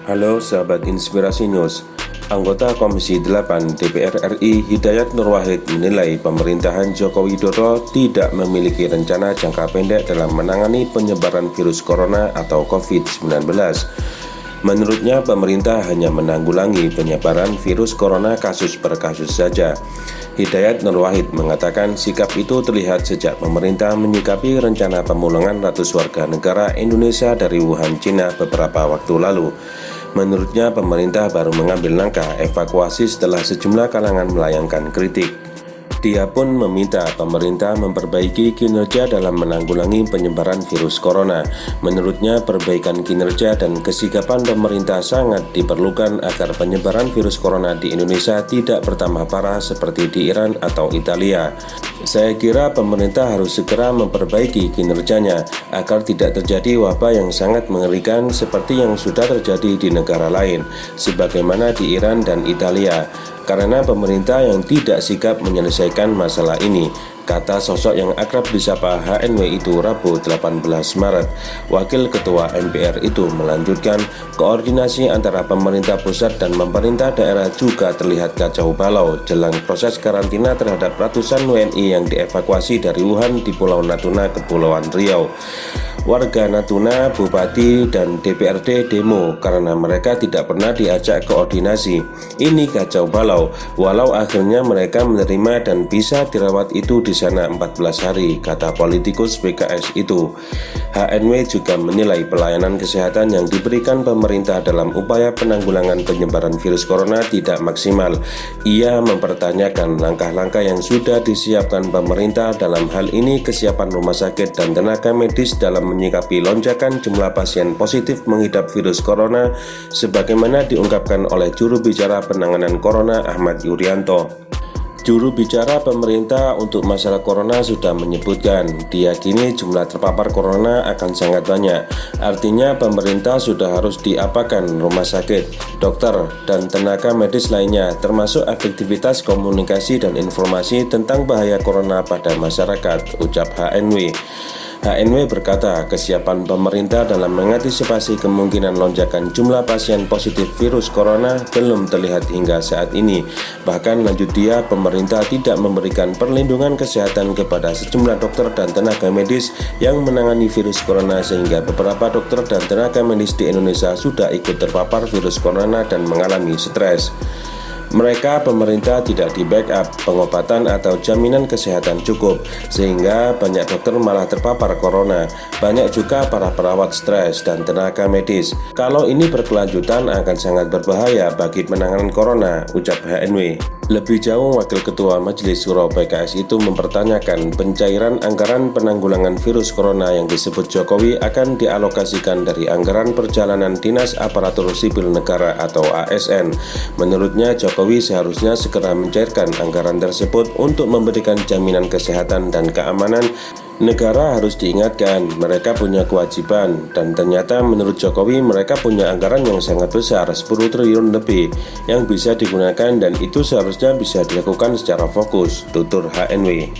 Halo sahabat Inspirasi News. Anggota Komisi 8 DPR RI Hidayat Nur Wahid menilai pemerintahan Joko Widodo tidak memiliki rencana jangka pendek dalam menangani penyebaran virus corona atau COVID-19. Menurutnya, pemerintah hanya menanggulangi penyebaran virus corona kasus per kasus saja. Hidayat Nur Wahid mengatakan sikap itu terlihat sejak pemerintah menyikapi rencana pemulangan ratus warga negara Indonesia dari Wuhan, Cina beberapa waktu lalu. Menurutnya, pemerintah baru mengambil langkah evakuasi setelah sejumlah kalangan melayangkan kritik. Dia pun meminta pemerintah memperbaiki kinerja dalam menanggulangi penyebaran virus corona. Menurutnya, perbaikan kinerja dan kesigapan pemerintah sangat diperlukan agar penyebaran virus corona di Indonesia tidak bertambah parah seperti di Iran atau Italia. Saya kira pemerintah harus segera memperbaiki kinerjanya agar tidak terjadi wabah yang sangat mengerikan seperti yang sudah terjadi di negara lain, sebagaimana di Iran dan Italia. Karena pemerintah yang tidak sigap menyelesaikan masalah ini, kata sosok yang akrab disapa HNW itu Rabu 18 Maret. Wakil Ketua MPR itu melanjutkan, koordinasi antara pemerintah pusat dan pemerintah daerah juga terlihat kacau balau jelang proses karantina terhadap ratusan WNI yang dievakuasi dari Wuhan di Pulau Natuna, Kepulauan Riau. Warga Natuna, Bupati, dan DPRD demo karena mereka tidak pernah diajak koordinasi. Ini kacau balau, walau akhirnya mereka menerima dan bisa dirawat itu di sana 14 hari, kata politikus PKS itu. HNW juga menilai pelayanan kesehatan yang diberikan pemerintah dalam upaya penanggulangan penyebaran virus corona tidak maksimal. Ia mempertanyakan langkah-langkah yang sudah disiapkan pemerintah dalam hal ini kesiapan rumah sakit dan tenaga medis dalam menyikapi lonjakan jumlah pasien positif mengidap virus corona, sebagaimana diungkapkan oleh juru bicara penanganan corona Ahmad Yuryanto. Juru bicara pemerintah untuk masalah corona sudah menyebutkan diyakini jumlah terpapar corona akan sangat banyak. Artinya pemerintah sudah harus diapakan rumah sakit, dokter, dan tenaga medis lainnya, termasuk efektivitas komunikasi dan informasi tentang bahaya corona pada masyarakat, ucap HNW. HNW berkata kesiapan pemerintah dalam mengantisipasi kemungkinan lonjakan jumlah pasien positif virus corona belum terlihat hingga saat ini. Bahkan lanjut dia, pemerintah tidak memberikan perlindungan kesehatan kepada sejumlah dokter dan tenaga medis yang menangani virus corona, sehingga beberapa dokter dan tenaga medis di Indonesia sudah ikut terpapar virus corona dan mengalami stres. Mereka pemerintah tidak di-backup pengobatan atau jaminan kesehatan cukup, sehingga banyak dokter malah terpapar corona. Banyak juga para perawat stres dan tenaga medis. Kalau ini berkelanjutan akan sangat berbahaya bagi penanganan corona, ucap HNW. Lebih jauh, Wakil Ketua Majelis Syuro PKS itu mempertanyakan pencairan anggaran penanggulangan virus corona yang disebut Jokowi akan dialokasikan dari anggaran perjalanan Dinas Aparatur Sipil Negara atau ASN. Menurutnya, Jokowi seharusnya segera mencairkan anggaran tersebut untuk memberikan jaminan kesehatan dan keamanan. Negara harus diingatkan, mereka punya kewajiban, dan ternyata menurut Jokowi mereka punya anggaran yang sangat besar, 10 triliun lebih, yang bisa digunakan dan itu seharusnya bisa dilakukan secara fokus, tutur HNW.